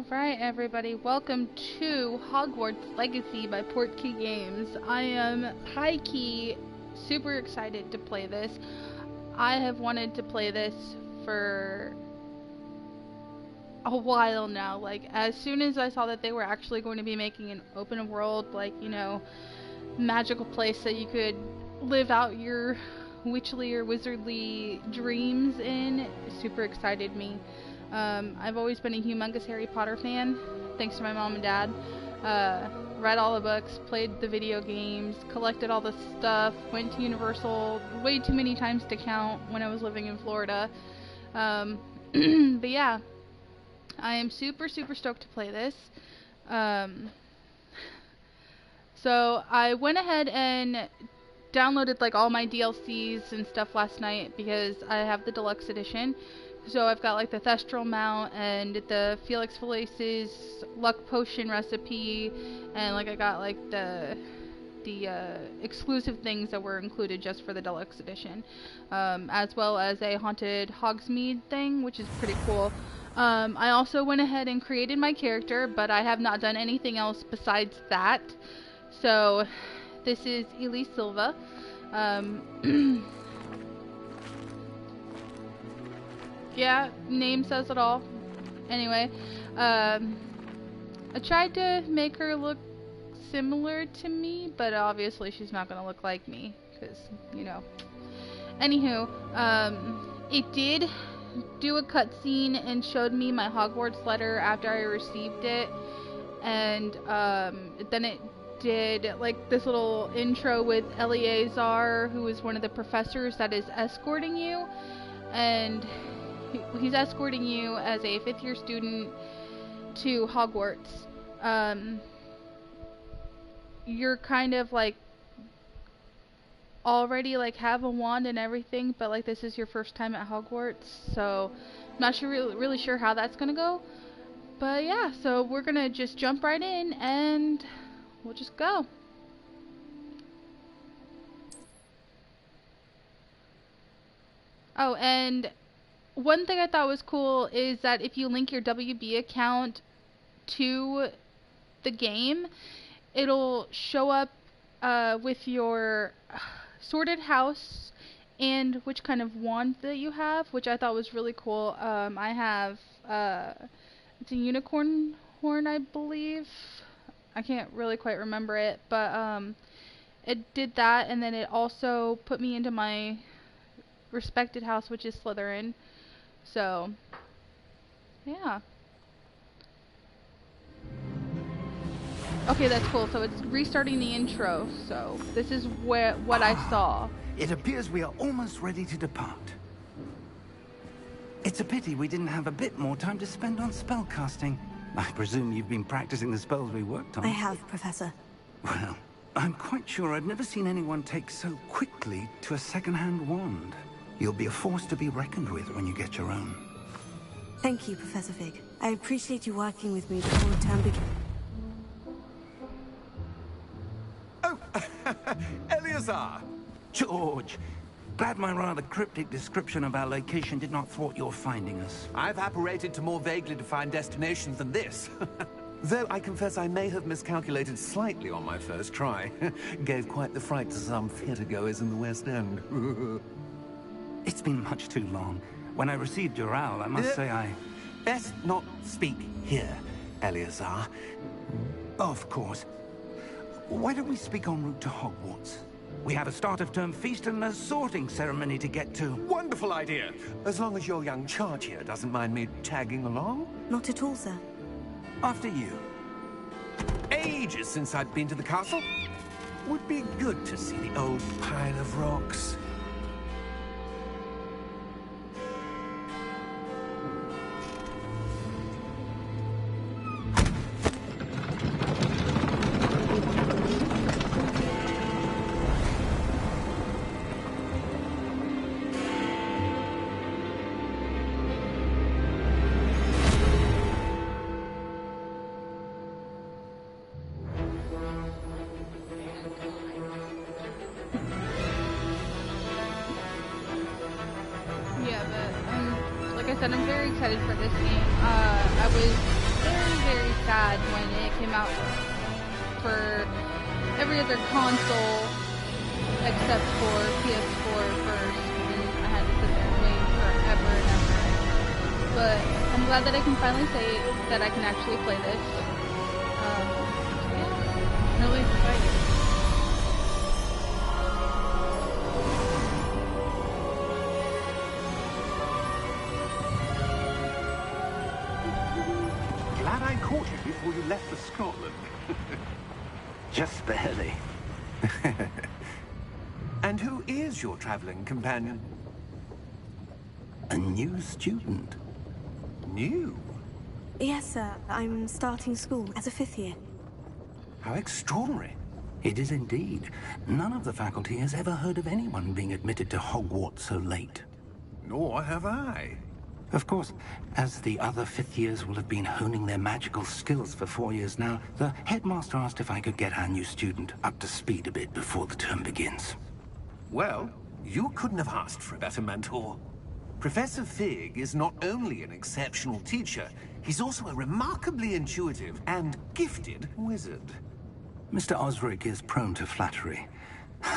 Alright everybody, welcome to Hogwarts Legacy by Portkey Games. I am high-key super excited to play this. I have wanted to play this for a while now. Like, as soon as I saw that they were actually going to be making an open world, like, you know, magical place that you could live out your witchly or wizardly dreams in, super excited me. I've always been a humongous Harry Potter fan, thanks to my mom and dad. Read all the books, played the video games, collected all the stuff, went to Universal way too many times to count when I was living in Florida. But yeah, I am super stoked to play this. So I went ahead and downloaded like all my DLCs and stuff last night because I have the deluxe edition. So I've got like the Thestral Mount and the Felix Felice's luck potion recipe, and like I got like the exclusive things that were included just for the deluxe edition, as well as a haunted Hogsmeade thing, which is pretty cool. I also went ahead and created my character, but I have not done anything else besides that. So this is Elise Silva. Yeah, name says it all. Anyway, I tried to make her look similar to me, but obviously she's not gonna look like me, because, you know. Anywho, it did do a cutscene and showed me my Hogwarts letter after I received it, and then it did like this little intro with Eleazar, who is one of the professors that is escorting you, and he's escorting you as a 5th year student to Hogwarts. You're kind of like already like have a wand and everything, but like this is your first time at Hogwarts, so I'm not really sure how that's gonna go. But yeah, so we're gonna just jump right in and we'll just go. Oh, and one thing I thought was cool is that if you link your WB account to the game, it'll show up with your sorted house and which kind of wand that you have, which I thought was really cool. I have it's a unicorn horn, I believe. I can't really quite remember it, but it did that, and then it also put me into my respected house, which is Slytherin. So, yeah. Okay, that's cool. So it's restarting the intro. So this is what I saw. It appears we are almost ready to depart. It's a pity we didn't have a bit more time to spend on spellcasting. I presume you've been practicing the spells we worked on. I have, Professor. Well, I'm quite sure I've never seen anyone take so quickly to a second-hand wand. You'll be a force to be reckoned with when you get your own. Thank you, Professor Fig. I appreciate you working with me before the term begins. Oh, Eleazar! George, glad my rather cryptic description of our location did not thwart your finding us. I've apparated to more vaguely defined destinations than this. Though I confess I may have miscalculated slightly on my first try. Gave quite the fright to some theatre-goers in the West End. It's been much too long. When I received your owl, I must say I... Best not speak here, Eleazar. Of course. Why don't we speak en route to Hogwarts? We have a start-of-term feast and a sorting ceremony to get to. Wonderful idea! As long as your young charge here doesn't mind me tagging along. Not at all, sir. After you. Ages since I'd been to the castle. Would be good to see the old pile of rocks. Yeah, but like I said, I'm very excited for this game. I was very when it came out for every other console except for PS4 first, and I had to sit there and wait forever and ever. But I'm glad that I can finally say that I can actually play this. Yeah, really excited. Glad I caught you before you left for Scotland. Just barely. And who is your traveling companion? A new student. New? Yes, sir. I'm starting school as a 5th year. How extraordinary. It is indeed. None of the faculty has ever heard of anyone being admitted to Hogwarts so late. Nor have I. Of course, as the other 5th years will have been honing their magical skills for 4 years now, the headmaster asked if I could get our new student up to speed a bit before the term begins. Well, you couldn't have asked for a better mentor. Professor Fig is not only an exceptional teacher, he's also a remarkably intuitive and gifted wizard. Mr. Osric is prone to flattery.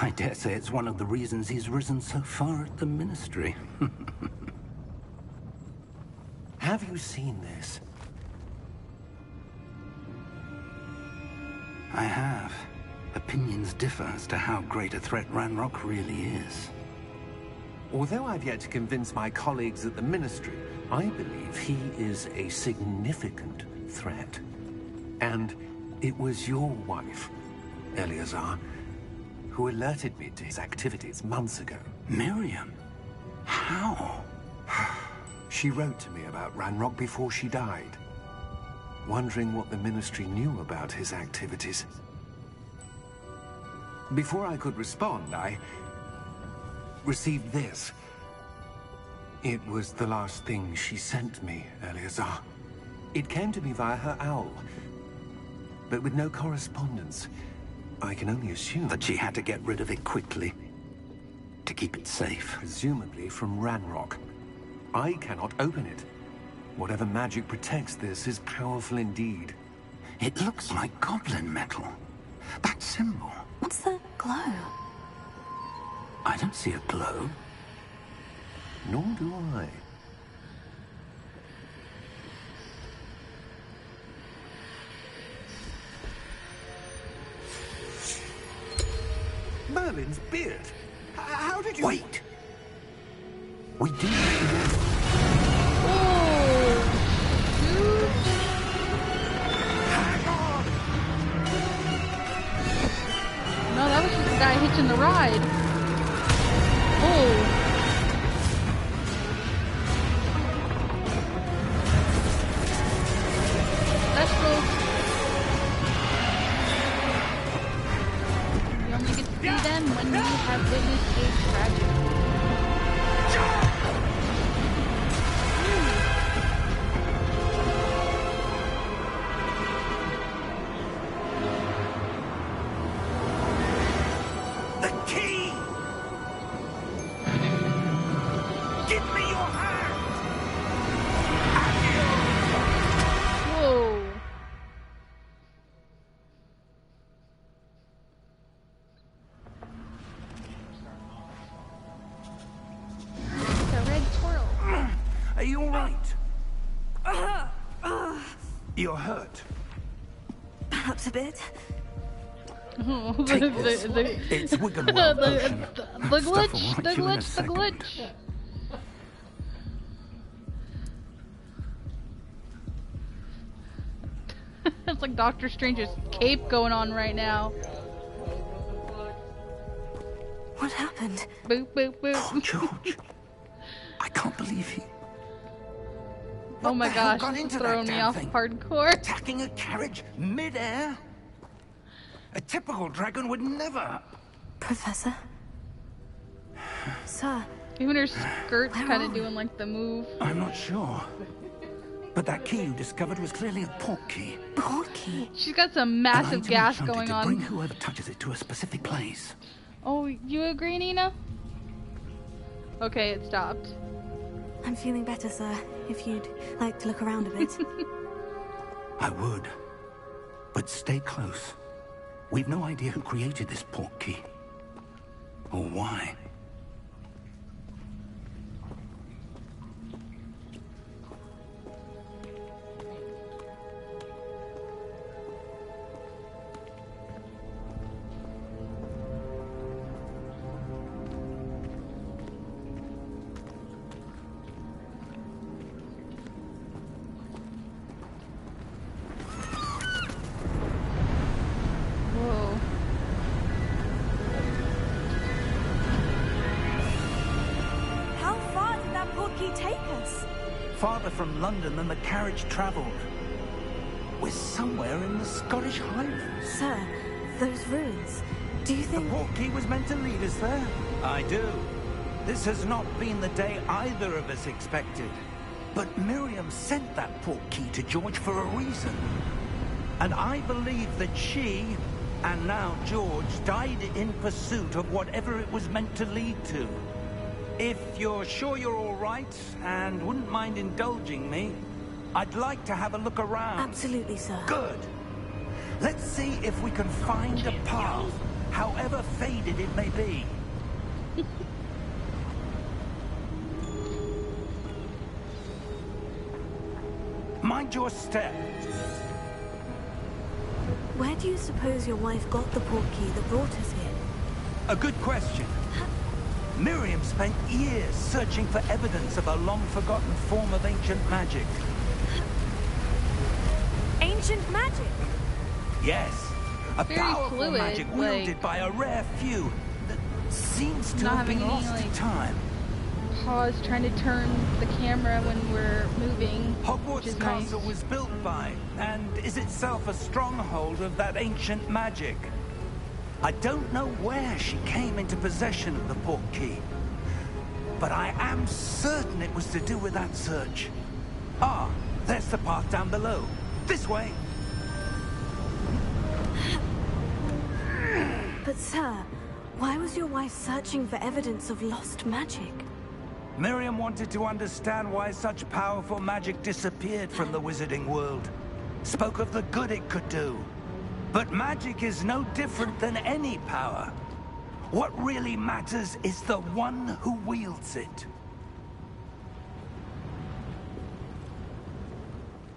I dare say it's one of the reasons he's risen so far at the Ministry. Have you seen this? I have. Opinions differ as to how great a threat Ranrock really is. Although I've yet to convince my colleagues at the Ministry, I believe he is a significant threat. And it was your wife, Eleazar, who alerted me to his activities months ago. Miriam? How? She wrote to me about Ranrock before she died, wondering what the Ministry knew about his activities. Before I could respond, I received this. It was the last thing she sent me, Eleazar. It came to me via her owl, but with no correspondence. I can only assume That she had to get rid of it quickly. To keep it safe. presumably from Ranrock. I cannot open it. Whatever magic protects this is powerful indeed. It looks like goblin metal. That symbol. What's the glow? I don't see a glow. Nor do I. Merlin's beard. How did you... Wait! We do. No, that was just the guy hitching the ride. Oh. Let's go. You only get to see them when you have witnessed a tragedy. The key! Give me your hand! Whoa. It's a red squirrel. Are you all right? You're hurt. Perhaps a bit. Take this. It's Wiggenweld potion. The Stuff will glitch, right the you in a glitch, the second. glitch. It's like Doctor Strange's cape going on right now. What happened? Boop, boop, Poor boop. George. I can't believe he... Oh What my the hell gosh, got it's into throwing that me damn off thing? hardcore. Attacking a carriage mid-air? A typical dragon would never... Professor? Sir, Even her skirt's Where kind are of we? doing like the move. I'm not sure. But that key you discovered was clearly a port key. Porky. She's got some An massive item gas enchanted going to bring on. whoever touches it to a specific place. Oh, you agree, Nina? Okay, it stopped. I'm feeling better, sir. If you'd like to look around a bit. I would. But stay close. We've no idea who created this portkey. Or why. Whoa. How far did that portkey take us? Farther from London than the carriage travelled. We're somewhere in the Scottish Highlands. Sir, those ruins. Do you The think... portkey was meant to lead us there? I do. This has not been the day either of us expected. But Miriam sent that portkey to George for a reason. And I believe that she, and now George, died in pursuit of whatever it was meant to lead to. If you're sure you're all right, and wouldn't mind indulging me, I'd like to have a look around. Absolutely, sir. Good. Let's see if we can find a path, however faded it may be. Mind your step. Where do you suppose your wife got the portkey that brought us here? A good question. Miriam spent years searching for evidence of a long-forgotten form of ancient magic. Ancient magic? Yes, a Very powerful fluid, magic wielded like- by a rare few that seems to Not have been having any, lost to like- time. Pause trying to turn the camera when we're moving. which Hogwarts is Castle nice. was built by, and is itself a stronghold of that ancient magic. I don't know where she came into possession of the portkey, but I am certain it was to do with that search. Ah, there's the path down below. This way. But sir, why was your wife searching for evidence of lost magic? Miriam wanted to understand why such powerful magic disappeared from the wizarding world. Spoke of the good it could do. But magic is no different than any power. What really matters is the one who wields it.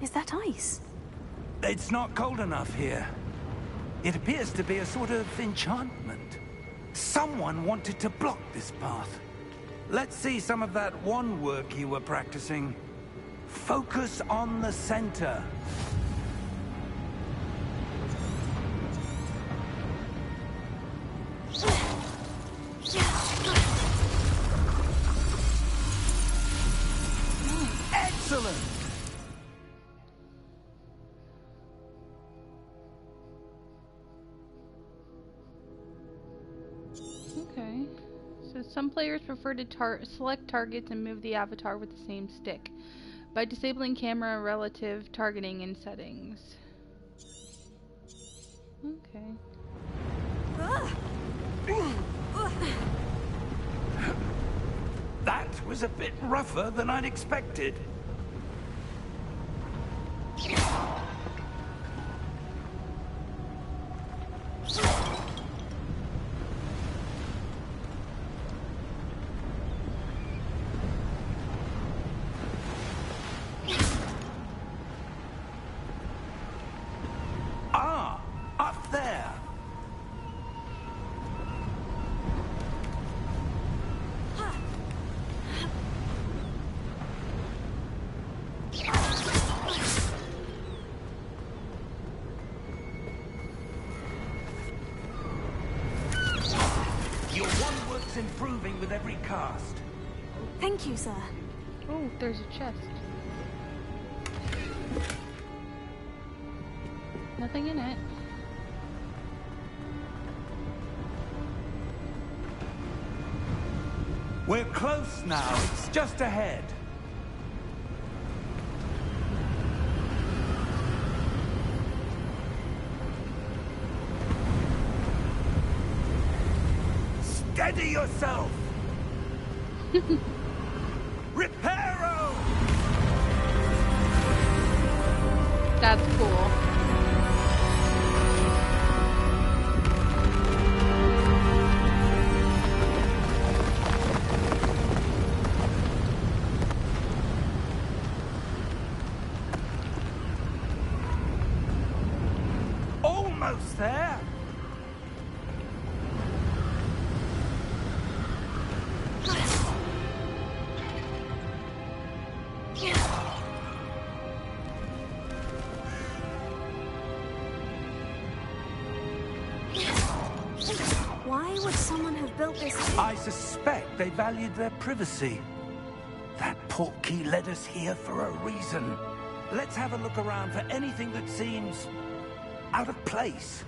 Is that ice? It's not cold enough here. It appears to be a sort of enchantment. Someone wanted to block this path. Let's see some of that wand work you were practicing. Focus on the center. Excellent! Okay. So some players prefer to select targets and move the avatar with the same stick by disabling camera relative targeting in settings. Okay. That was a bit rougher than I'd expected. Ah, up there. Your one work's improving with every cast. Thank you, sir. Oh, there's a chest. Nothing in it. We're close now. It's just ahead. Steady yourself! Reparo! That's cool. Almost there. Why would someone have built this? I suspect they valued their privacy. That portkey led us here for a reason. Let's have a look around for anything that seems out of place.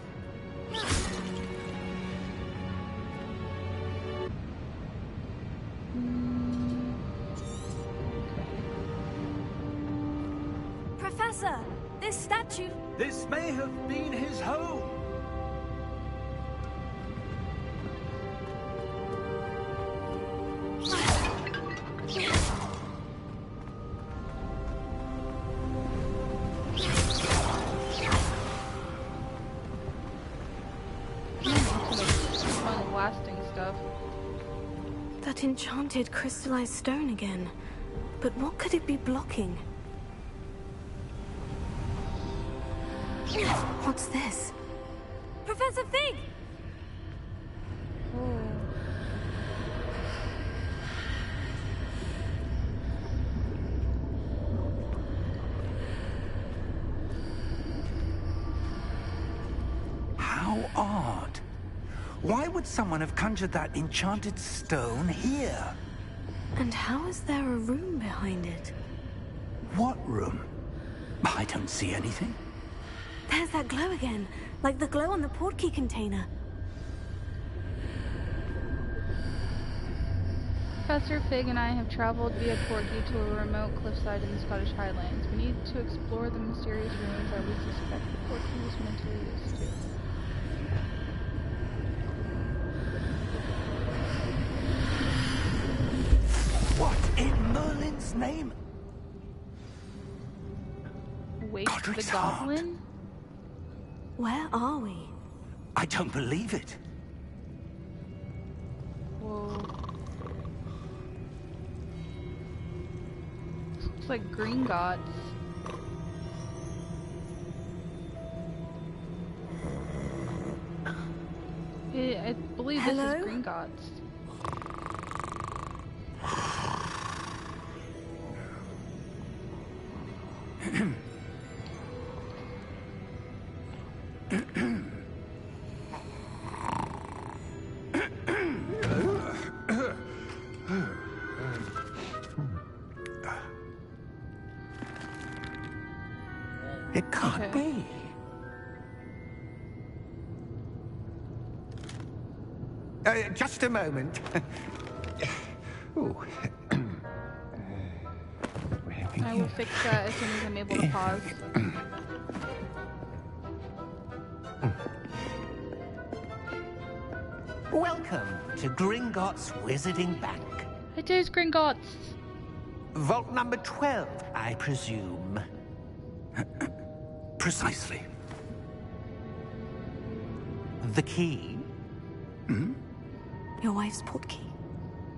Professor, this statue... This may have been his home. Fun lasting stuff. That enchanted crystallized stone again. But what could it be blocking? What's this? Professor Fig! How odd. Why would someone have conjured that enchanted stone here? And how is there a room behind it? What room? I don't see anything. There's that glow again, like the glow on the portkey container. Professor Fig and I have traveled via portkey to a remote cliffside in the Scottish Highlands. We need to explore the mysterious ruins that we suspect the portkey was meant to lead us to. What in Merlin's name? Wake Godric's the heart. Goblin? Where are we? I don't believe it. Whoa. Looks like green gods. I believe this Hello? is green gods. It can't Okay. be. Just a moment. Ooh. I will fix that as soon as I'm able to pause. Welcome to Gringotts Wizarding Bank. It is green gods. Vault number 12, I presume. Precisely. The key? Your wife's portkey.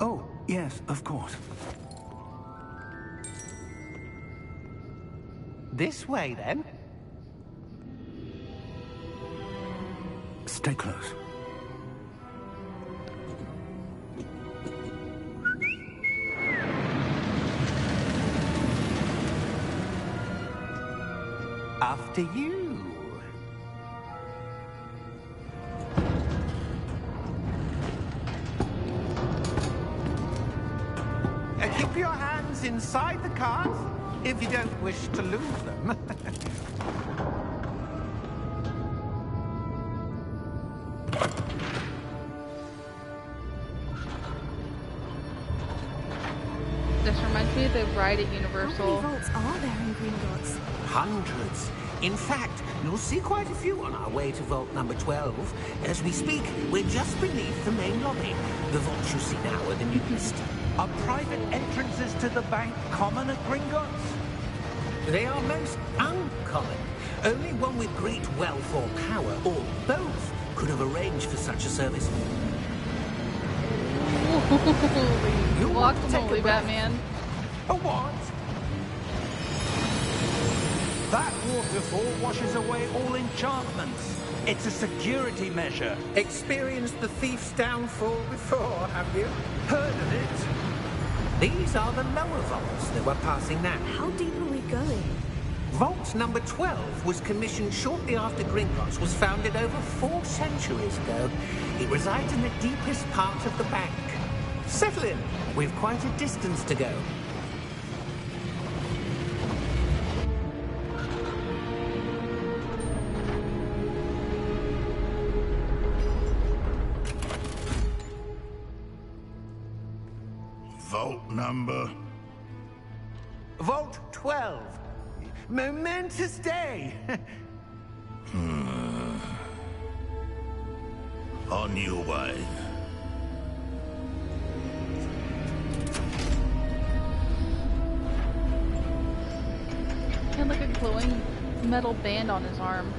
Oh, yes, of course. This way, then. Stay close. After you. Keep your hands inside the cart if you don't wish to lose them. This reminds me of the ride at How Universal. many vaults are there in Gringotts? Hundreds. In fact, you'll see quite a few on our way to vault number 12. As we speak, we're just beneath the main lobby. The vaults you see now are the newest. Are private entrances to the bank common at Gringotts? They are most uncommon. Only one with great wealth or power, or both, could have arranged for such a service. Holy You want to take a guacamole, breath? Batman. A what? That waterfall washes away all enchantments. It's a security measure. Experienced the thief's downfall before, have you? Heard of it? These are the lower vaults that we're passing now. How deep are we going? Vault number 12 was commissioned shortly after Gringotts was founded over 4 centuries ago. It resides in the deepest part of the bank. Settle in. We've quite a distance to go. Vault number? Vault 12. Momentous day. On your way. He had like a glowing metal band on his arm.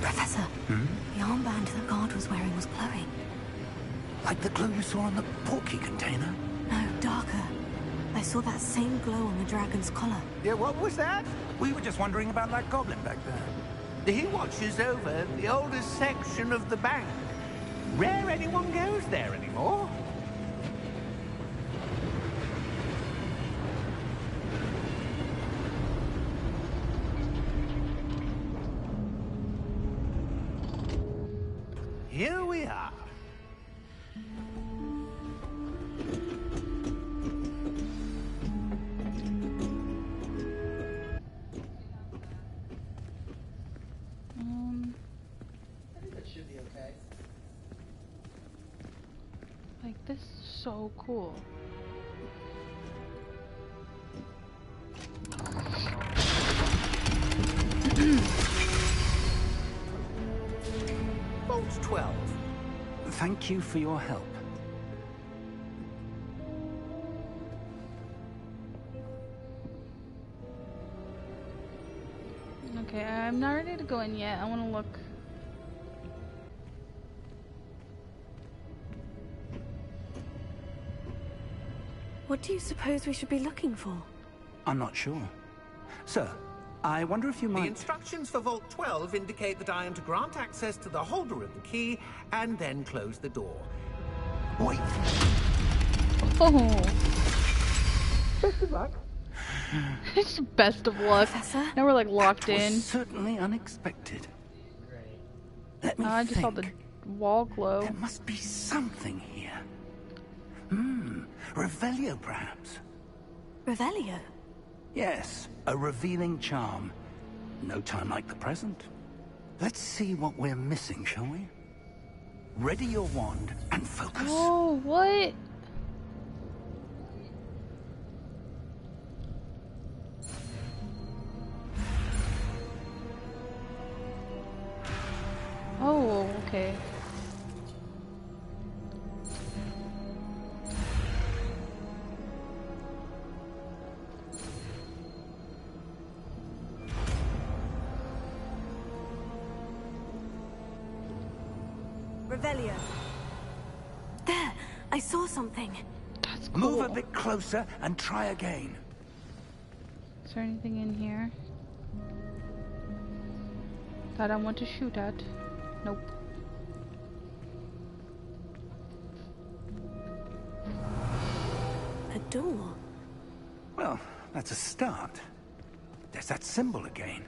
Professor, the armband the guard was wearing was glowing. Like the glow you saw on the portkey container? No, darker. I saw that same glow on the dragon's collar. Yeah, what was that? We were just wondering about that goblin back there. He watches over the oldest section of the bank. Rare anyone goes there anymore. Here we are. Like, this is so cool. Vault 12. Thank you for your help. Okay, I'm not ready to go in yet. I want to look. What do you suppose we should be looking for? I'm not sure. Sir, I wonder if you The might... instructions for Vault 12 indicate that I am to grant access to the holder of the key and then close the door. Wait. Oh, Best of luck. it's best of luck. Professor? Now we're like locked That in. was certainly unexpected. Let me I just saw think. the wall glow. There must be something here. Revelio, perhaps? Revelio? Yes, a revealing charm. No time like the present. Let's see what we're missing, shall we? Ready your wand and focus. Oh, what? Oh, okay. Revelio. There! I saw something. That's cool. Move a bit closer and try again. Is there anything in here that I want to shoot at? Nope. A door. Well, that's a start. There's that symbol again.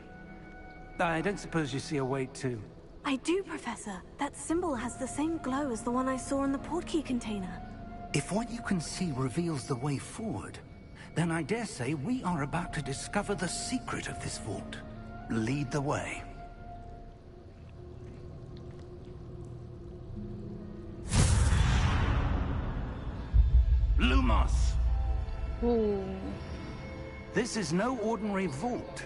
I don't suppose you see a way to... I do, Professor. That symbol has the same glow as the one I saw in the portkey container. If what you can see reveals the way forward, then I dare say we are about to discover the secret of this vault. Lead the way. Lumos! Ooh. This is no ordinary vault.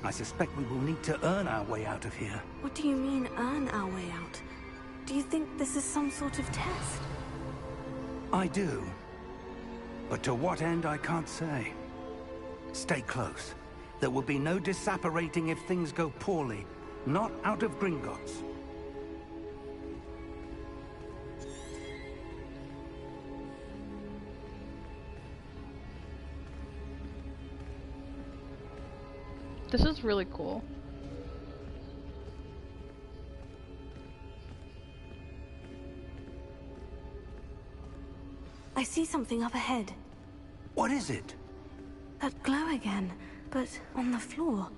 I suspect we will need to earn our way out of here. What do you mean, earn our way out? Do you think this is some sort of test? I do. But to what end, I can't say. Stay close. There will be no disapparating if things go poorly. Not out of Gringotts. This is really cool. I see something up ahead. What is it? That glow again, but on the floor.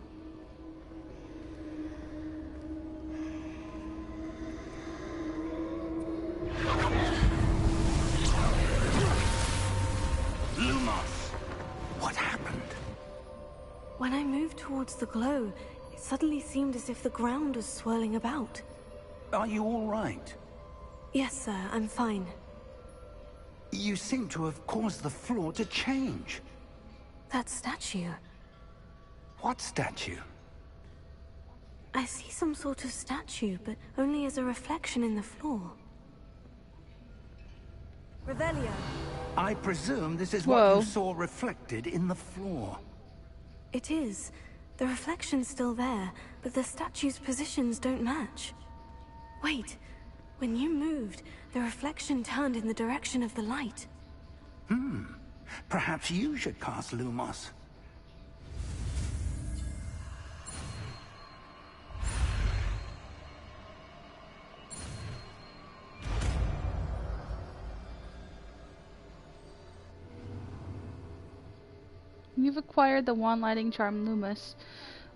Lumos! What happened? When I moved towards the glow, it suddenly seemed as if the ground was swirling about. Are you all right? Yes, sir, I'm fine. You seem to have caused the floor to change. That statue. What statue? I see some sort of statue, but only as a reflection in the floor. Revelio. I presume this is Whoa. what you saw reflected in the floor. It is. The reflection's still there, but the statue's positions don't match. Wait. When you moved, the reflection turned in the direction of the light. Perhaps you should cast Lumos. You've acquired the wand lighting charm Lumos,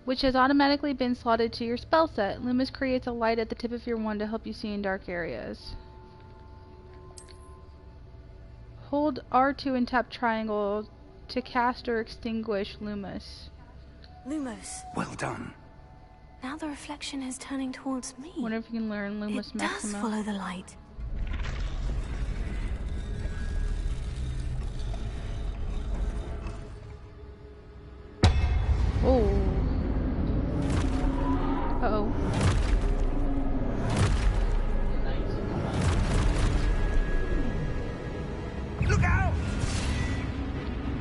which has automatically been slotted to your spell set. Lumos creates a light at the tip of your wand to help you see in dark areas. Hold R2 and tap triangle to cast or extinguish Lumos. Lumos. Well done. Now the reflection is turning towards me. Wonder if you can learn Lumos It Maxima. does follow the light. Oh. Uh-oh. Look out!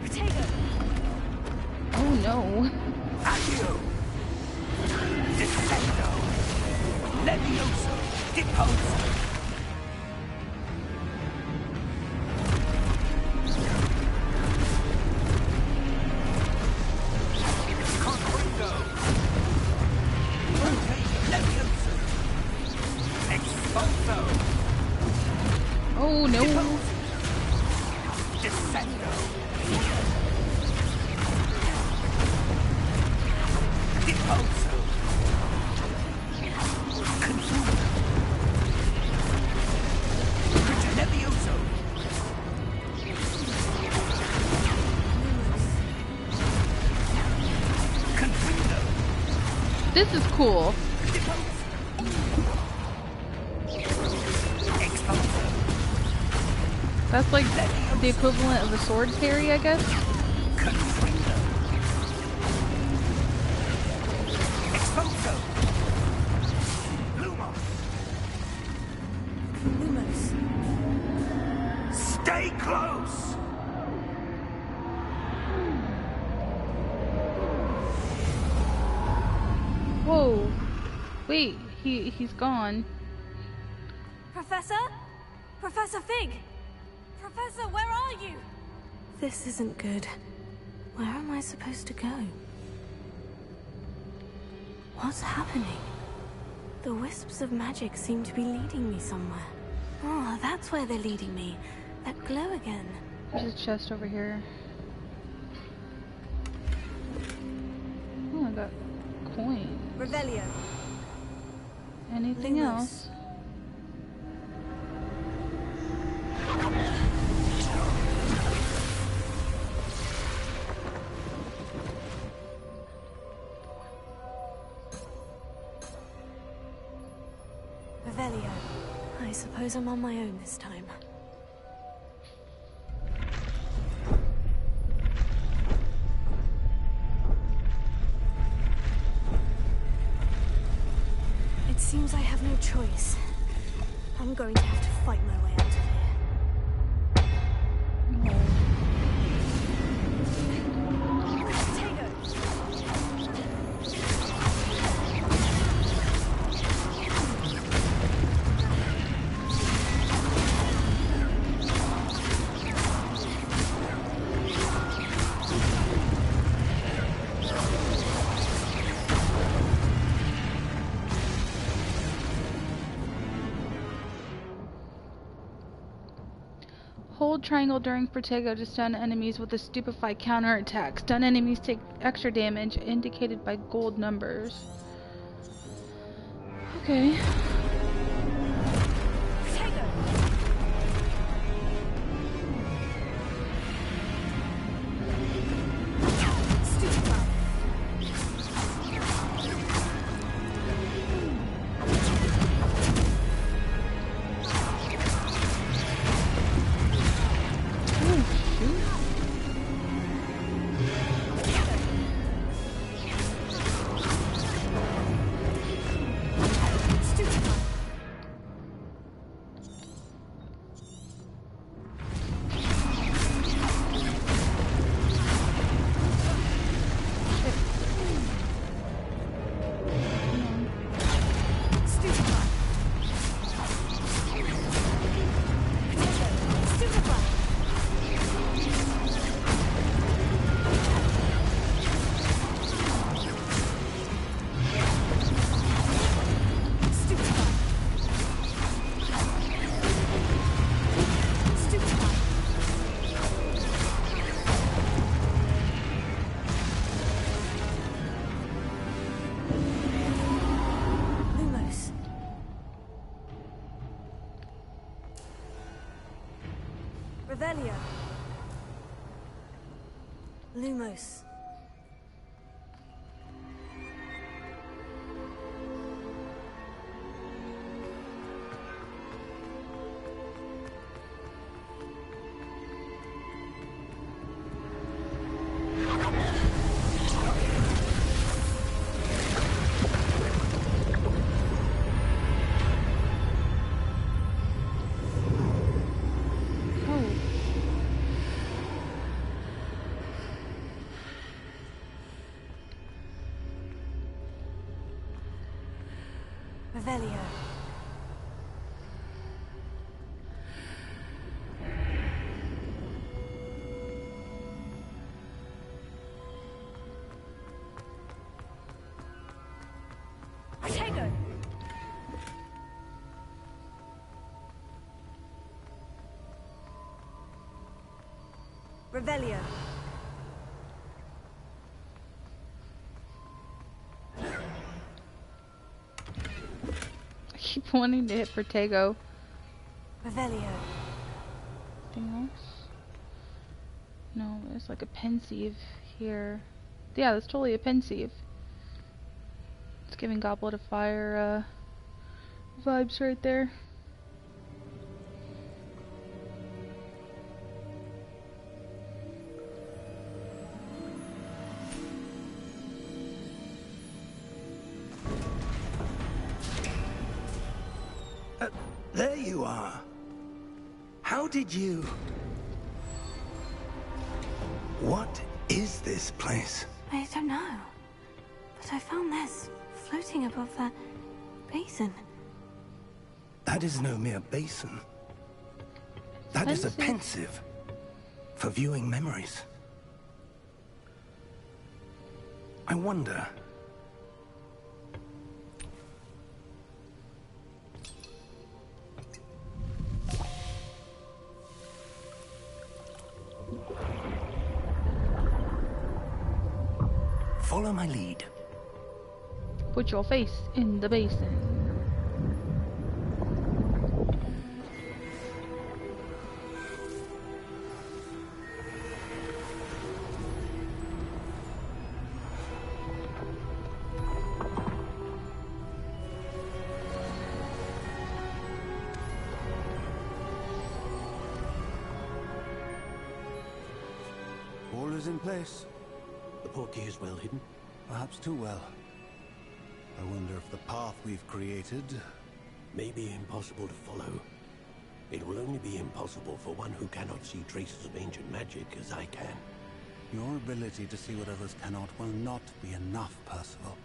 Potato. Oh no. Accio! Descendo! Levioso! Deposo! Confringo! Levioso! Expulso! Oh no. Descendo! Deposo! Confundo! Levioso! Confundo! This is cool. Expulso! That's like the equivalent of a sword parry, I guess. Confundo! Expulso! Lumos! Lumos. Stay close! Whoa. Wait, he's gone. Professor? Professor Fig! Professor, where are you? This isn't good. Where am I supposed to go? What's happening? The wisps of magic seem to be leading me somewhere. Oh, that's where they're leading me. That glow again. There's a chest over here. Oh, I got coins. Revelio. Anything Lumos. else? Revelio. I suppose I'm on my own this time. It seems I have no choice. I'm going to have to fight my way out of here. Hold triangle during Protego to stun enemies with a stupefy counterattack. Stun enemies take extra damage, indicated by gold numbers. Okay. Revelio. Lumos. Revelio. Protego. Revelio. I keep wanting to hit Protego. Revelio. Anything else? No, there's like a pensieve here. Yeah, that's totally a pensieve. It's giving Goblet of Fire vibes right there. There you are. How did you... What is this place? I don't know. But I found this floating above that basin. That is no mere basin. That is a pensieve for viewing memories. I wonder... Follow my lead. Put your face in the basin. All is in place. The portkey is well hidden. Perhaps too well. I wonder if the path we've created... May be impossible to follow. It will only be impossible for one who cannot see traces of ancient magic as I can. Your ability to see what others cannot will not be enough, Percival.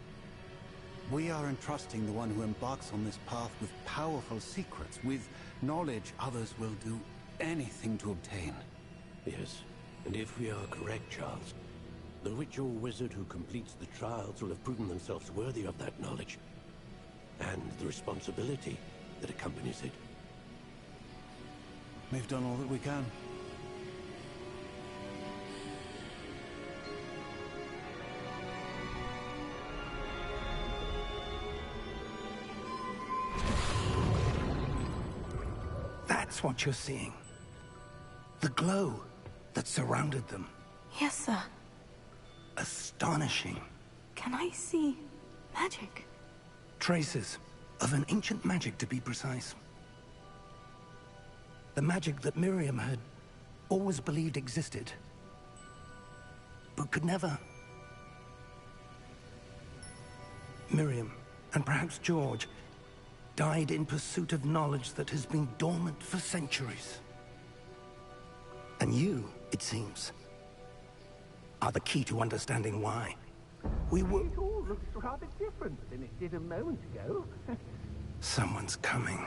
We are entrusting the one who embarks on this path with powerful secrets, with knowledge others will do anything to obtain. Yes, and if we are correct, Charles, the witch or wizard who completes the trials will have proven themselves worthy of that knowledge, and the responsibility that accompanies it. We've done all that we can. That's what you're seeing. The glow that surrounded them. Yes, sir. Astonishing. Can I see magic? Traces of an ancient magic, to be precise. The magic that Miriam had always believed existed, but could never. Miriam, and perhaps George, died in pursuit of knowledge that has been dormant for centuries. And you, it seems, are the key to understanding why. We were... It all looks rather different than it did a moment ago. Someone's coming.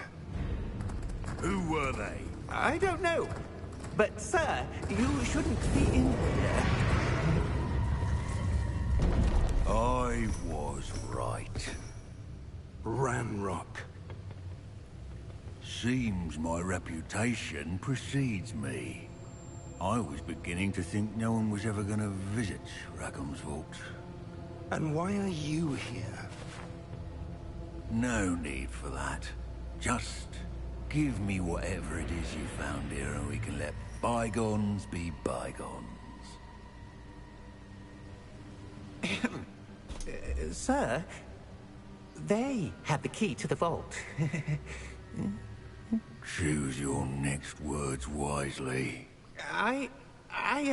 Who were they? I don't know. But, sir, you shouldn't be in here. I was right. Ranrock. Seems my reputation precedes me. I was beginning to think no one was ever going to visit Rackham's vault. And why are you here? No need for that. Just give me whatever it is you found here and we can let bygones be bygones. Sir, they had the key to the vault. Choose your next words wisely. I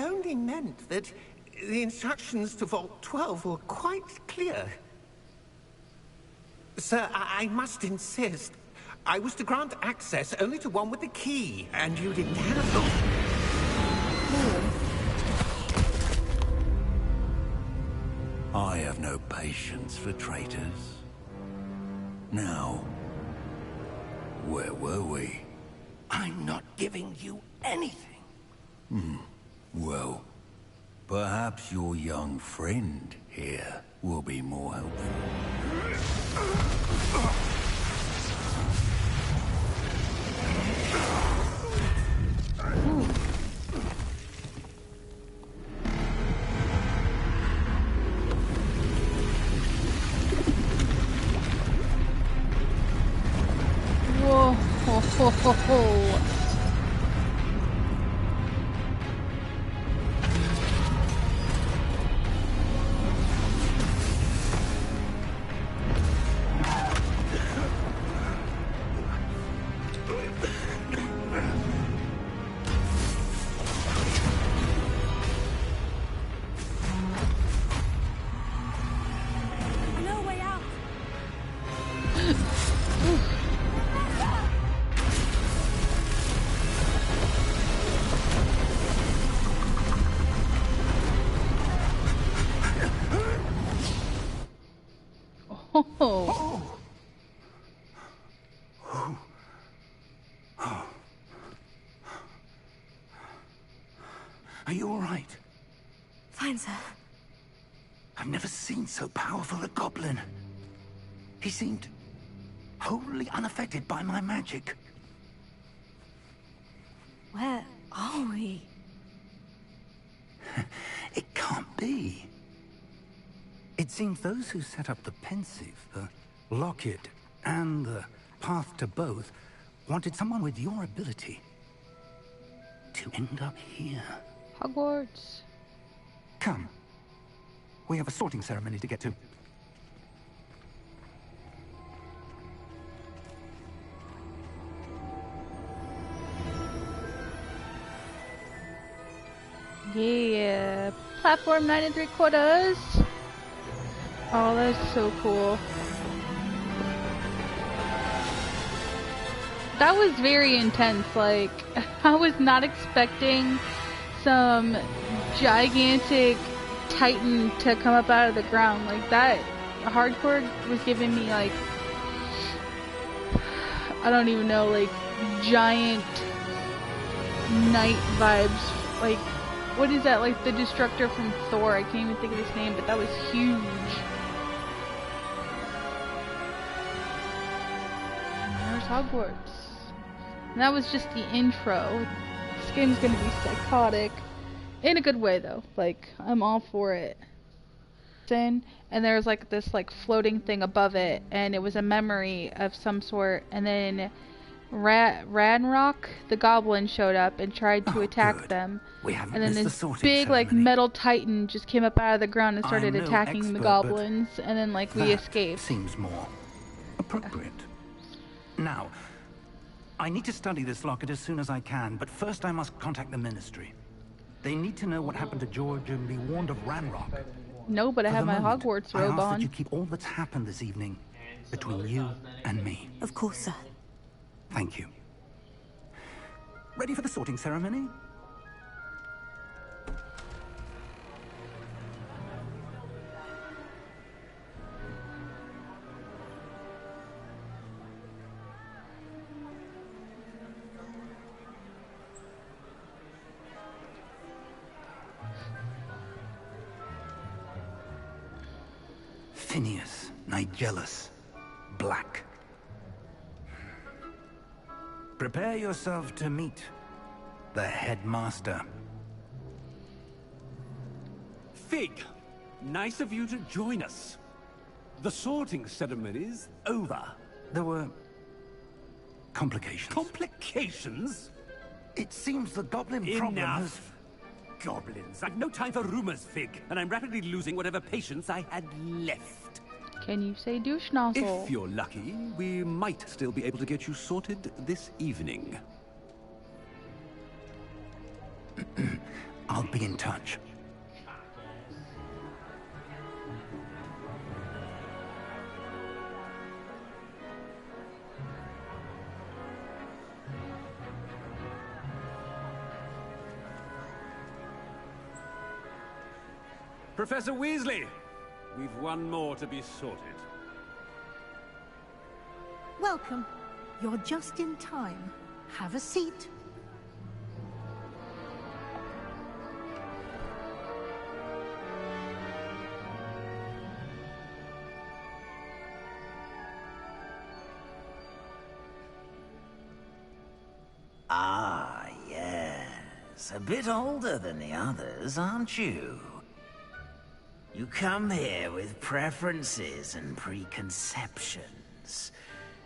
only meant that the instructions to Vault 12 were quite clear. Sir, I must insist. I was to grant access only to one with the key, and you didn't have them. I have no patience for traitors. Now, where were we? I'm not giving you anything. Well, perhaps your young friend here will be more helpful. Whoa, ho, ho, ho, ho. No way out. Oh. Are you all right? Fine, sir. I've never seen so powerful a goblin. He seemed wholly unaffected by my magic. Where are we? It can't be. It seems those who set up the Pensive, the Locket, and the Path to Both wanted someone with your ability to end up here. Hogwarts. Come. We have a sorting ceremony to get to. Yeah. Platform 9 3/4. Oh, that's so cool. That was very intense. Like, I was not expecting some gigantic titan to come up out of the ground. Like, that hardcore was giving me, like, I don't even know, like, giant knight vibes. Like, what is that? Like, the Destructor from Thor. I can't even think of his name, but that was huge. There's Hogwarts. And that was just the intro. This game's gonna be psychotic. In a good way, though. Like, I'm all for it. And there's like this like floating thing above it, and it was a memory of some sort, and then Ranrock, the goblin, showed up and tried to attack them. And then this big like metal titan just came up out of the ground and started attacking the goblins, and then like we escaped. Seems more appropriate. Now, I need to study this locket as soon as I can, but first I must contact the Ministry. They need to know what happened to George and be warned of Ranrock. No, but I have my Hogwarts robe I ask on. that you keep all that's happened this evening between you and me. Of course, sir. Thank you. Ready for the sorting ceremony? Phineas, Nigellus, Black. Prepare yourself to meet the headmaster. Fig, nice of you to join us. The sorting ceremony's over. There were complications. Complications? It seems the goblin problem has... Enough! Goblins. I've no time for rumors, Fig, and I'm rapidly losing whatever patience I had left. Can you say douche nozzle? If you're lucky, we might still be able to get you sorted this evening. I'll be in touch. Professor Weasley, we've one more to be sorted. Welcome. You're just in time. Have a seat. Ah, yes. A bit older than the others, aren't you? You come here with preferences and preconceptions.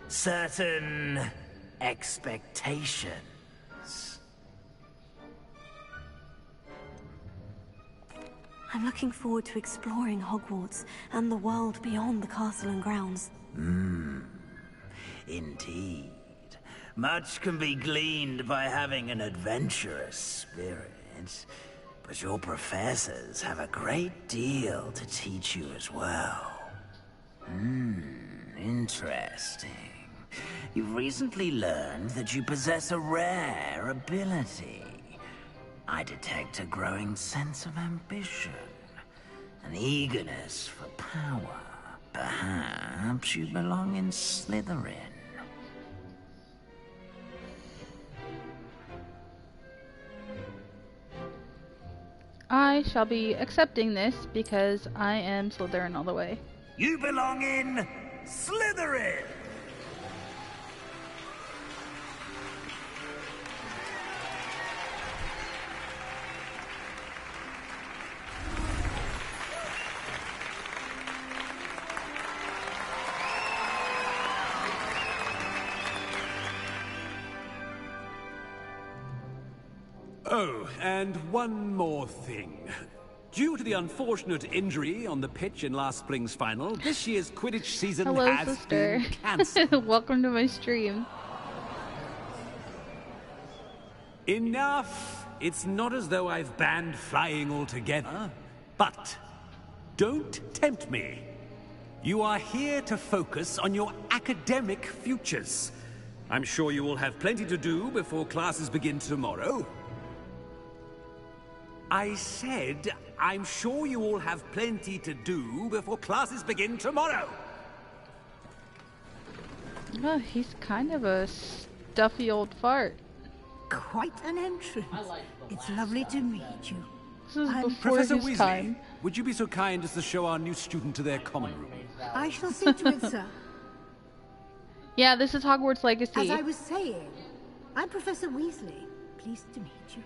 Certain expectations. I'm looking forward to exploring Hogwarts and the world beyond the castle and grounds. Indeed. Much can be gleaned by having an adventurous spirit. But your professors have a great deal to teach you as well. Interesting. You've recently learned that you possess a rare ability. I detect a growing sense of ambition, an eagerness for power. Perhaps you belong in Slytherin. I shall be accepting this because I am Slytherin all the way. You belong in Slytherin! Oh, and one more thing. Due to the unfortunate injury on the pitch in last spring's final, this year's Quidditch season Hello, has sister. been cancelled. Welcome to my stream. Enough! It's not as though I've banned flying altogether, but don't tempt me. You are here to focus on your academic futures. I'm sure you will have plenty to do before classes begin tomorrow. I said, I'm sure you all have plenty to do before classes begin tomorrow. Oh, he's kind of a stuffy old fart. Quite an entrance. It's lovely to meet you. This is before Professor his Weasley, time. would you be so kind as to show our new student to their common room? I shall see to it, sir. Yeah, this is Hogwarts As Legacy. I was saying, I'm Professor Weasley. Pleased to meet you.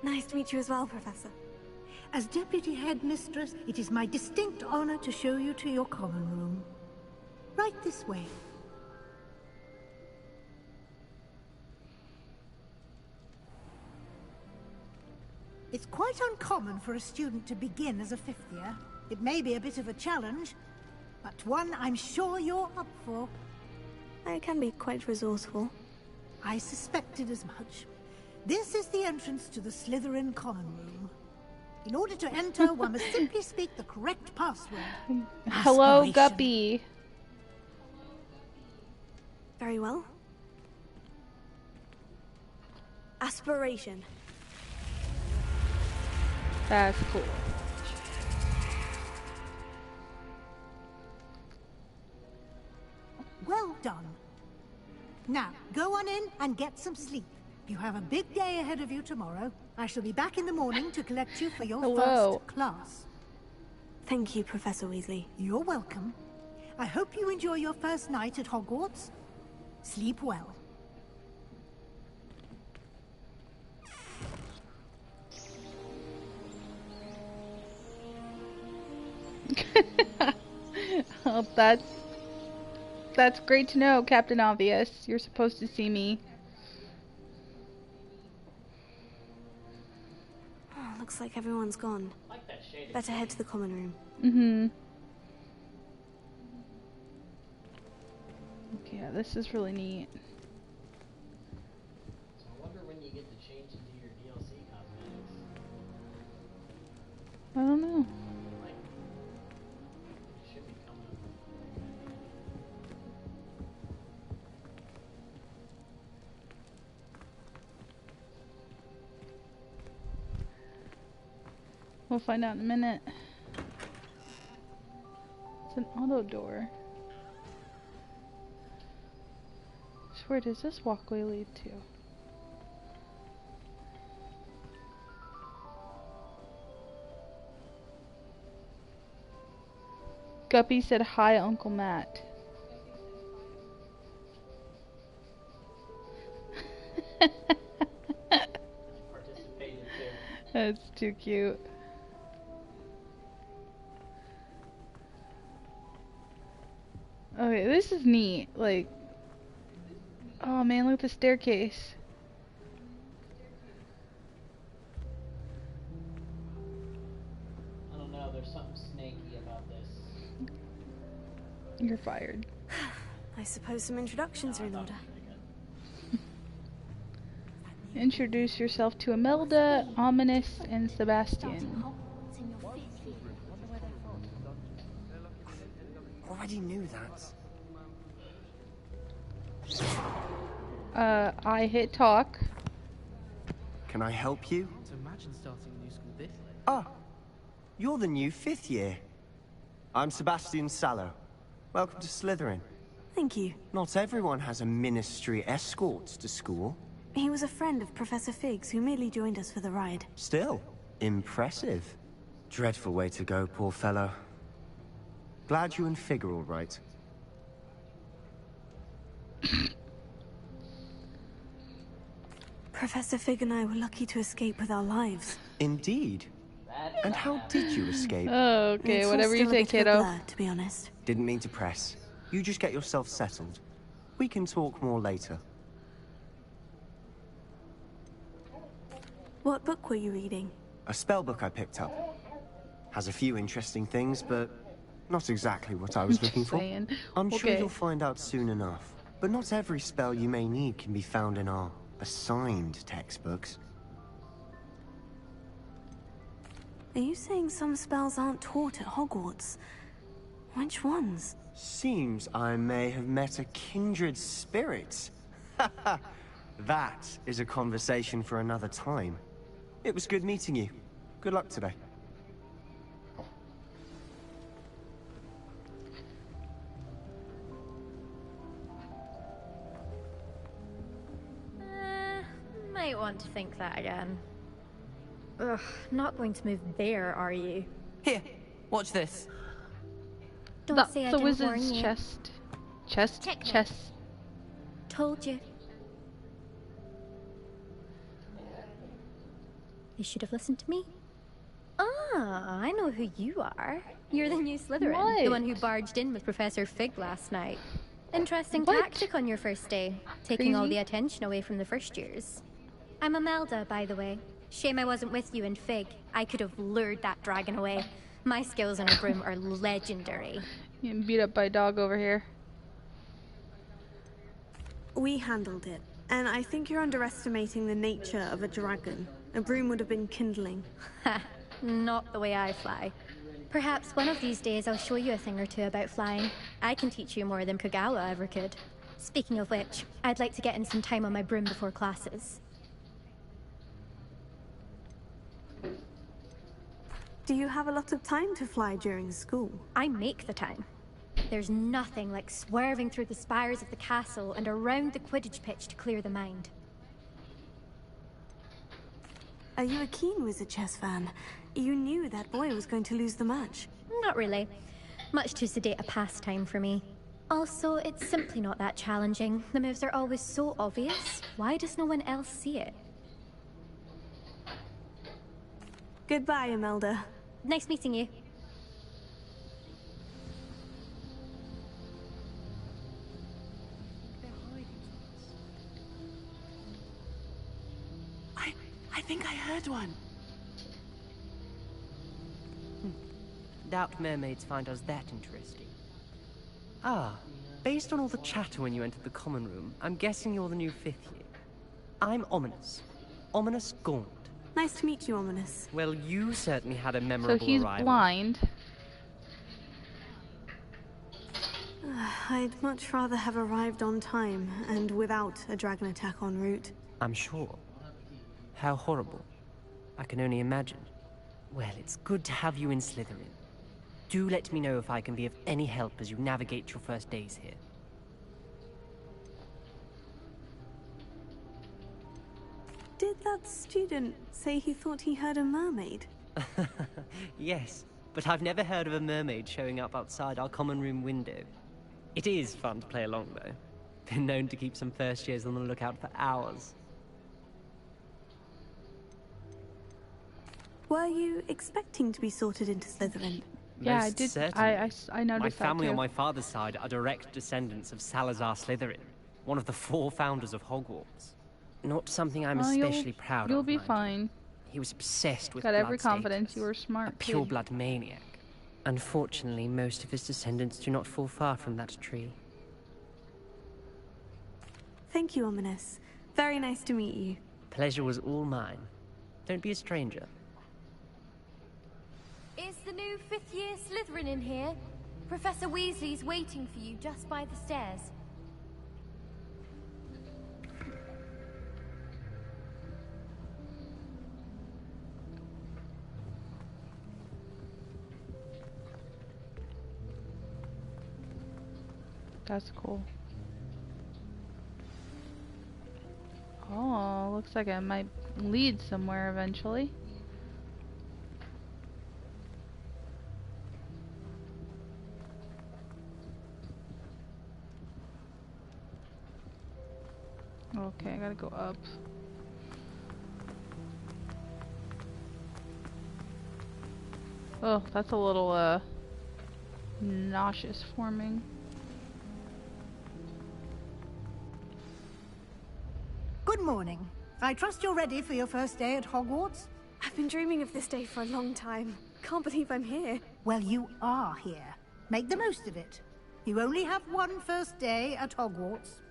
Nice to meet you as well, Professor. As Deputy Headmistress, it is my distinct honor to show you to your common room. Right this way. It's quite uncommon for a student to begin as a fifth year. It may be a bit of a challenge, but one I'm sure you're up for. I can be quite resourceful. I suspected as much. This is the entrance to the Slytherin common room. In order to enter, one must simply speak the correct password. Hello, Aspiration. Guppy. Very well. Aspiration. That's cool. Well done. Now, go on in and get some sleep. You have a big day ahead of you tomorrow. I shall be back in the morning to collect you for your Hello. first class. Thank you, Professor Weasley. You're welcome. I hope you enjoy your first night at Hogwarts. Sleep well. Oh, that's great to know, Captain Obvious. You're supposed to see me. Oh, looks like everyone's gone. Better head to the common room. Mm-hmm. Okay, yeah, this is really neat. So I wonder when you get to change into your DLC cosmetics. I don't know. Like, it should be coming. We'll find out in a minute. It's an auto door. So where does this walkway lead to? Guppy said hi, Uncle Matt. Participated too. That's too cute. Okay, this is neat. Like, oh man, look at the staircase. I don't know, there's something snaky about this. You're fired. I suppose some introductions are in order. Introduce yourself to Imelda, Ominous, and Sebastian. Already knew that. I hit talk. Can I help you? To imagine starting a new school this late. Ah, you're the new fifth year. I'm Sebastian Sallow. Welcome to Slytherin. Thank you. Not everyone has a ministry escort to school. He was a friend of Professor Fig's who merely joined us for the ride. Still, impressive. Dreadful way to go, poor fellow. Glad you and Fig are all right. Professor Fig and I were lucky to escape with our lives. Indeed. And how did you escape? Oh, okay, It's all whatever you still a say, bit of a kiddo. blur, to be honest. Didn't mean to press. You just get yourself settled. We can talk more later. What book were you reading? A spell book I picked up. Has a few interesting things, but not exactly what I was looking for. Saying. I'm sure Okay. you'll find out soon enough. But not every spell you may need can be found in our assigned textbooks. Are you saying some spells aren't taught at Hogwarts? Which ones? Seems I may have met a kindred spirit. That is a conversation for another time. It was good meeting you. Good luck today. Might want to think that again. Ugh, not going to move there, are you? Here, watch this. Don't That's say I the didn't warn wizard's you. chest. Chest? Checkmate. Chest. Told you. They should have listened to me. Ah, I know who you are. You're the new Slytherin, the one who barged in with Professor Fig last night. Interesting tactic on your first day, taking all the attention away from the first years. I'm Imelda, by the way. Shame I wasn't with you in Fig. I could have lured that dragon away. My skills on a broom are legendary. Getting beat up by a dog over here. We handled it, and I think you're underestimating the nature of a dragon. A broom would have been kindling. Ha, not the way I fly. Perhaps one of these days I'll show you a thing or two about flying. I can teach you more than Kagawa ever could. Speaking of which, I'd like to get in some time on my broom before classes. Do you have a lot of time to fly during school? I make the time. There's nothing like swerving through the spires of the castle and around the Quidditch pitch to clear the mind. Are you a keen Wizard chess fan? You knew that boy was going to lose the match. Not really. Much too sedate a pastime for me. Also, it's simply not that challenging. The moves are always so obvious. Why does no one else see it? Goodbye, Imelda. Nice meeting you. I think I heard one. Doubt mermaids find us that interesting. Ah, based on all the chatter when you entered the common room, I'm guessing you're the new 5th year. I'm Ominous. Ominous Gaunt. Nice to meet you, Ominous. Well, you certainly had a memorable So he's arrival. blind. I'd much rather have arrived on time and without a dragon attack en route. I'm sure. How horrible. I can only imagine. Well, it's good to have you in Slytherin. Do let me know if I can be of any help as you navigate your first days here. Did that student say he thought he heard a mermaid? Yes, but I've never heard of a mermaid showing up outside our common room window. It is fun to play along, though. Been known to keep some first years on the lookout for hours. Were you expecting to be sorted into Slytherin? Yeah, Most I did. certainly. I noticed My family that on too. my father's side are direct descendants of Salazar Slytherin, one of the 4 founders of Hogwarts. Not something I'm Oh, especially proud You'll of. be mind you. fine. He was obsessed with Got every blood confidence. status. You were smart. A pure-blood maniac. Unfortunately, most of his descendants do not fall far from that tree. Thank you, Ominous. Very nice to meet you. Pleasure was all mine. Don't be a stranger. Is the new 5th year Slytherin in here? Professor Weasley's waiting for you just by the stairs. That's cool. Oh, looks like I might lead somewhere eventually. Okay, I gotta go up. Oh, that's a little, nauseous for me. Good morning. I trust you're ready for your first day at Hogwarts? I've been dreaming of this day for a long time. Can't believe I'm here. Well, you are here. Make the most of it. You only have one first day at Hogwarts.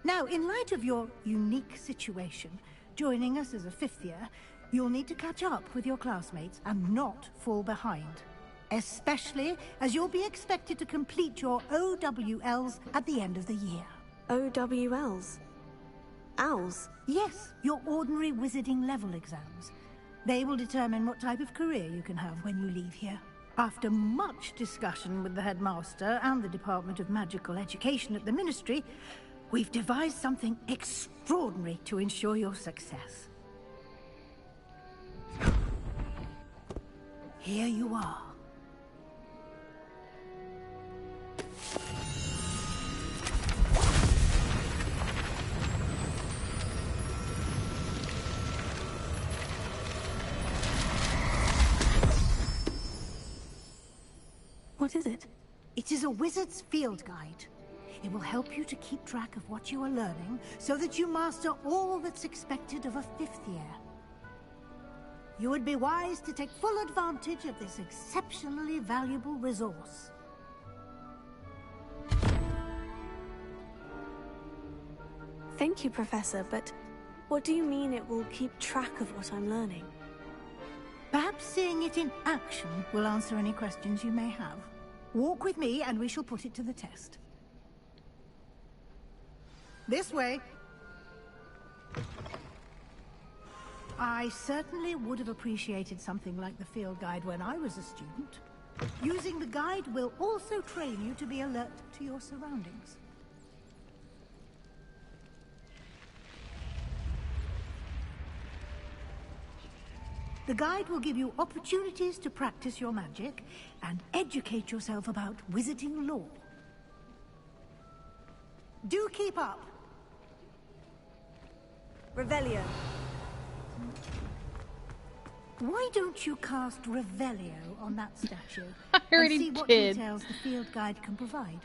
Now, in light of your unique situation, joining us as a 5th year, you'll need to catch up with your classmates and not fall behind. Especially as you'll be expected to complete your OWLs at the end of the year. OWLs? Owls? Yes, your ordinary wizarding level exams. They will determine what type of career you can have when you leave here. After much discussion with the headmaster and the Department of Magical Education at the Ministry, we've devised something extraordinary to ensure your success. Here you are. What is it? It is a wizard's field guide. It will help you to keep track of what you are learning so that you master all that's expected of a 5th year. You would be wise to take full advantage of this exceptionally valuable resource. Thank you, Professor, but what do you mean it will keep track of what I'm learning? Perhaps seeing it in action will answer any questions you may have. Walk with me and we shall put it to the test. This way. I certainly would have appreciated something like the field guide when I was a student. Using the guide will also train you to be alert to your surroundings. The guide will give you opportunities to practice your magic and educate yourself about wizarding lore. Do keep up. Revelio. Why don't you cast Revelio on that statue I and already see what did. details the field guide can provide?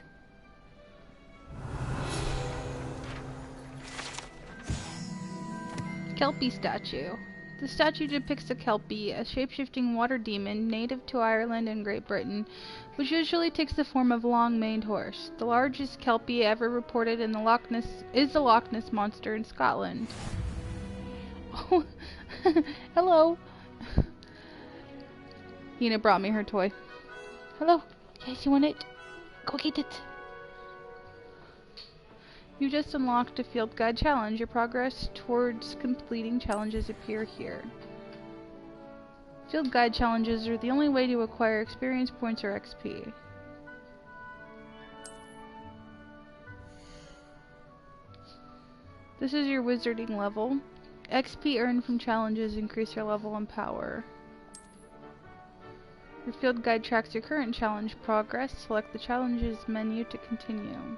Kelpie statue. The statue depicts a Kelpie, a shape-shifting water demon native to Ireland and Great Britain, which usually takes the form of a long-maned horse. The largest Kelpie ever reported in the Loch Ness is the Loch Ness Monster in Scotland. Oh, hello. Nina brought me her toy. Hello. Yes, you want it? Go get it. You just unlocked a field guide challenge. Your progress towards completing challenges appear here. Field guide challenges are the only way to acquire experience points or XP. This is your wizarding level. XP earned from challenges increase your level and power. Your field guide tracks your current challenge progress. Select the challenges menu to continue.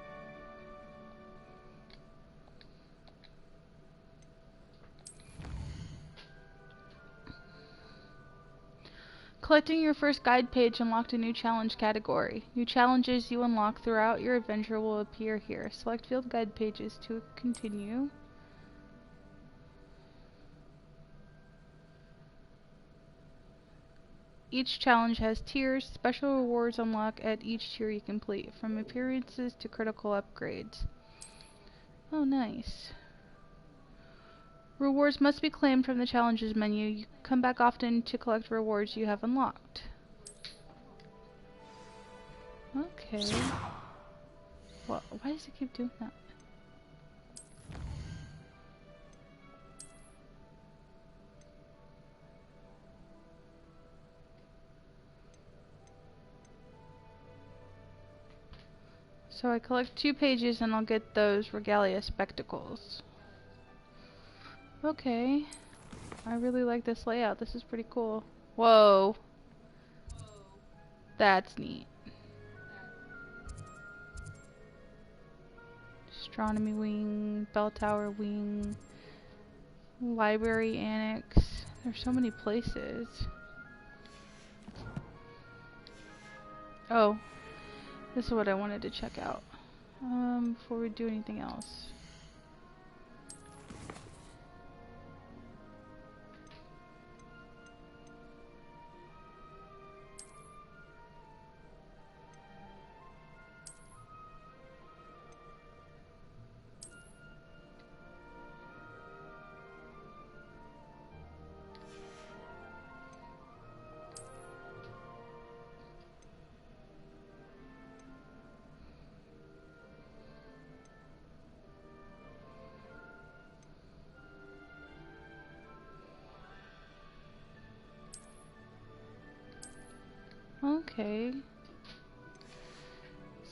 Collecting your first guide page unlocked a new challenge category. New challenges you unlock throughout your adventure will appear here. Select field guide pages to continue. Each challenge has tiers. Special rewards unlock at each tier you complete, from appearances to critical upgrades. Oh, nice. Rewards must be claimed from the challenges menu. You come back often to collect rewards you have unlocked. Okay. Well, why does it keep doing that? So I collect 2 pages and I'll get those regalia spectacles. Okay. I really like this layout. This is pretty cool. Whoa. That's neat. Astronomy wing, bell tower wing, library annex. There's so many places. Oh. This is what I wanted to check out. Before we do anything else. Okay.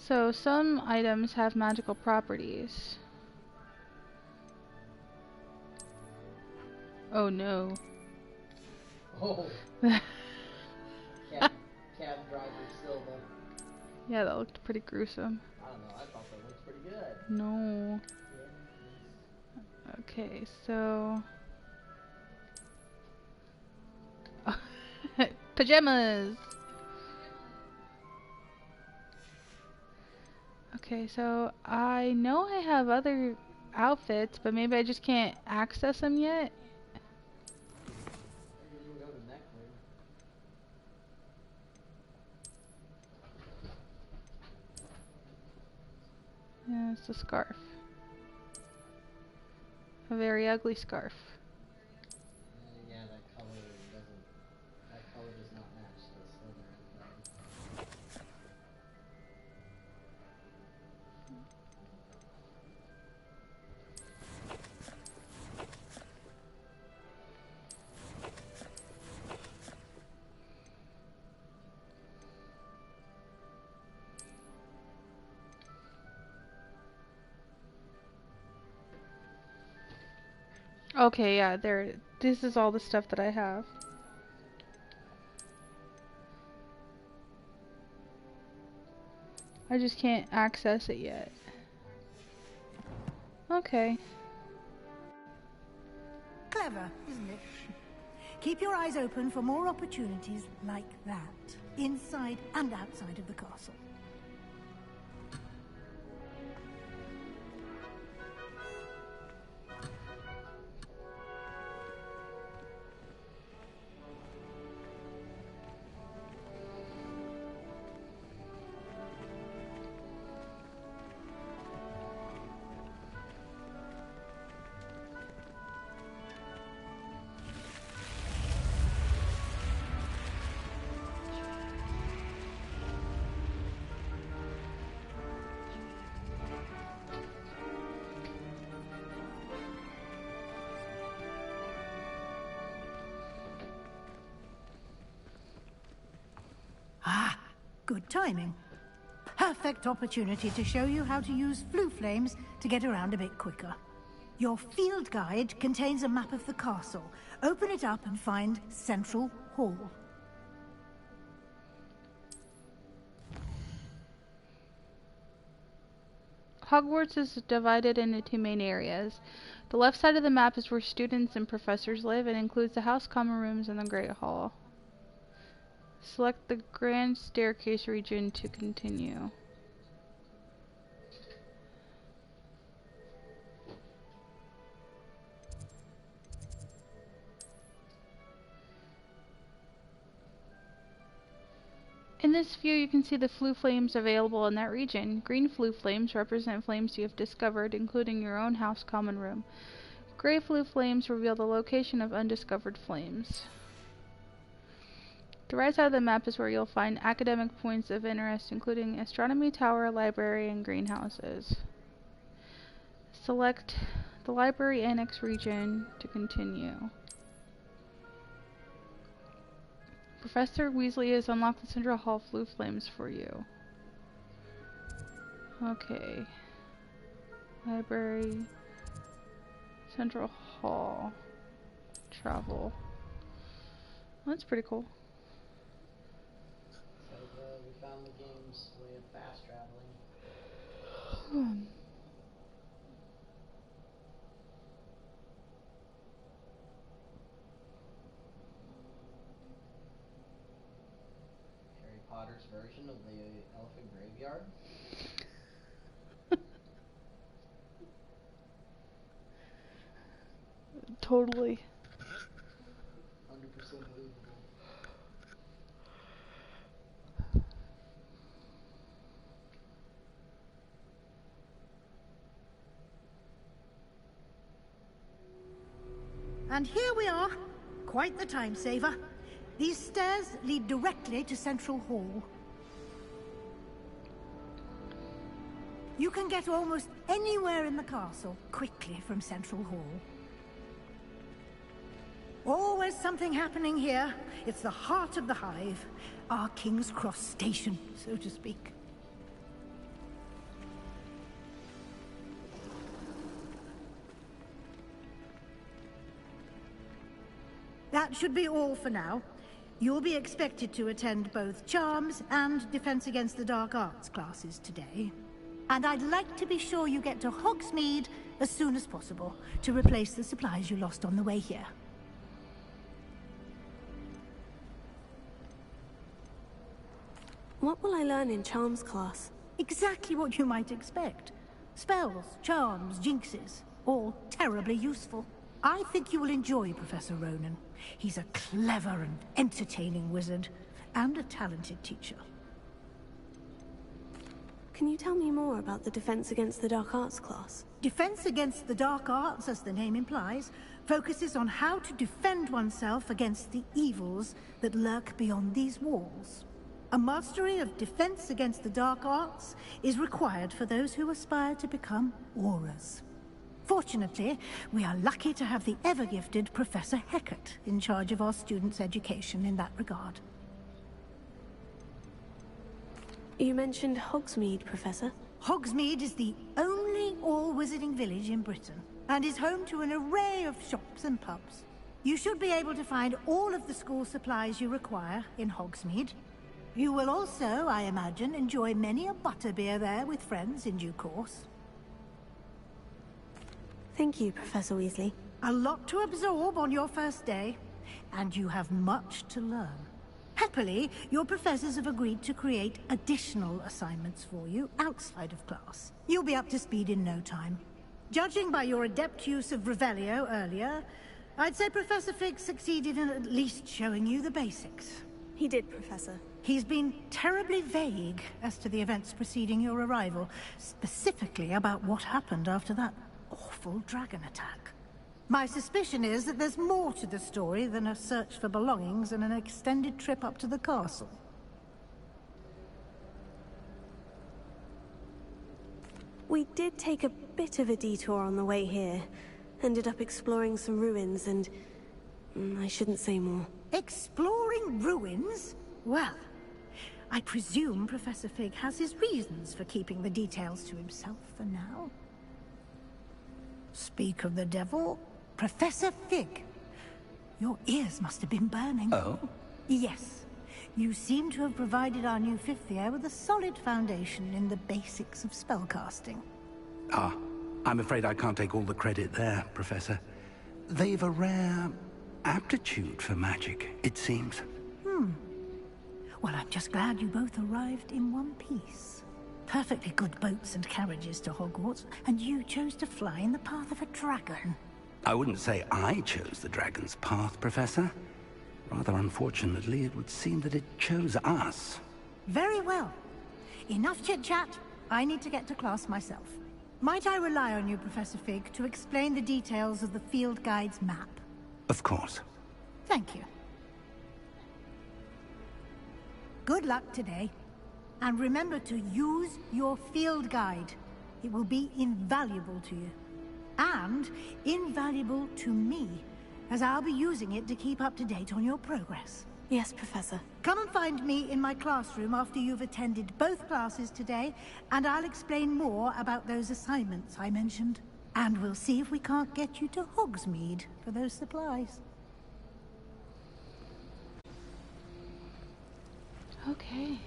So some items have magical properties. Oh no. Oh. Cab driver Silva. Yeah, that looked pretty gruesome. I don't know, I thought that looked pretty good. No. Okay, so... Pajamas! Okay, so I know I have other outfits, but maybe I just can't access them yet. Yeah, it's a scarf. A very ugly scarf. Yeah, that color does not match the Slytherin thing. Okay, yeah, there. This is all the stuff that I have. I just can't access it yet. Okay. Clever, isn't it? Keep your eyes open for more opportunities like that, inside and outside of the castle. Ah, good timing. Perfect opportunity to show you how to use flue flames to get around a bit quicker. Your field guide contains a map of the castle. Open it up and find Central Hall. Hogwarts is divided into two main areas. The left side of the map is where students and professors live and includes the house common rooms and the Great Hall. Select the Grand Staircase region to continue. In this view, you can see the flue flames available in that region. Green flue flames represent flames you have discovered, including your own house common room. Gray flue flames reveal the location of undiscovered flames. The right side of the map is where you'll find academic points of interest, including Astronomy Tower, Library, and greenhouses. Select the Library Annex region to continue. Professor Weasley has unlocked the Central Hall flue flames for you. Okay. Library. Central Hall. Travel. That's pretty cool. So we found the game's way of fast traveling. Harry Potter's version of the elephant graveyard. Totally. 100% believable. And here we are. Quite the time saver. These stairs lead directly to Central Hall. You can get almost anywhere in the castle quickly from Central Hall. Always something happening here. It's the heart of the Hive. Our King's Cross station, so to speak. That should be all for now. You'll be expected to attend both Charms and Defense Against the Dark Arts classes today. And I'd like to be sure you get to Hogsmeade as soon as possible to replace the supplies you lost on the way here. What will I learn in Charms class? Exactly what you might expect. Spells, charms, jinxes, all terribly useful. I think you will enjoy Professor Ronan. He's a clever and entertaining wizard, and a talented teacher. Can you tell me more about the Defense Against the Dark Arts class? Defense Against the Dark Arts, as the name implies, focuses on how to defend oneself against the evils that lurk beyond these walls. A mastery of Defense Against the Dark Arts is required for those who aspire to become Aurors. Fortunately, we are lucky to have the ever-gifted Professor Hecat in charge of our students' education in that regard. You mentioned Hogsmeade, Professor. Hogsmeade is the only all-wizarding village in Britain, and is home to an array of shops and pubs. You should be able to find all of the school supplies you require in Hogsmeade. You will also, I imagine, enjoy many a butterbeer there with friends in due course. Thank you, Professor Weasley. A lot to absorb on your first day, and you have much to learn. Happily, your professors have agreed to create additional assignments for you outside of class. You'll be up to speed in no time. Judging by your adept use of Revelio earlier, I'd say Professor Fig succeeded in at least showing you the basics. He did, Professor. He's been terribly vague as to the events preceding your arrival, specifically about what happened after that awful dragon attack. My suspicion is that there's more to the story than a search for belongings and an extended trip up to the castle. We did take a bit of a detour on the way here. Ended up exploring some ruins and... I shouldn't say more. Exploring ruins? Well, I presume Professor Fig has his reasons for keeping the details to himself for now. Speak of the devil, Professor Fig. Your ears must have been burning. Oh? Yes. You seem to have provided our new fifth year with a solid foundation in the basics of spellcasting. Ah, I'm afraid I can't take all the credit there, Professor. They've a rare aptitude for magic, it seems. Well, I'm just glad you both arrived in one piece. Perfectly good boats and carriages to Hogwarts, and you chose to fly in the path of a dragon. I wouldn't say I chose the dragon's path, Professor. Rather unfortunately, it would seem that it chose us. Very well. Enough chit-chat. I need to get to class myself. Might I rely on you, Professor Fig, to explain the details of the field guide's map? Of course. Thank you. Good luck today. And remember to use your field guide. It will be invaluable to you. And invaluable to me, as I'll be using it to keep up to date on your progress. Yes, Professor. Come and find me in my classroom after you've attended both classes today, and I'll explain more about those assignments I mentioned. And we'll see if we can't get you to Hogsmeade for those supplies. Okay.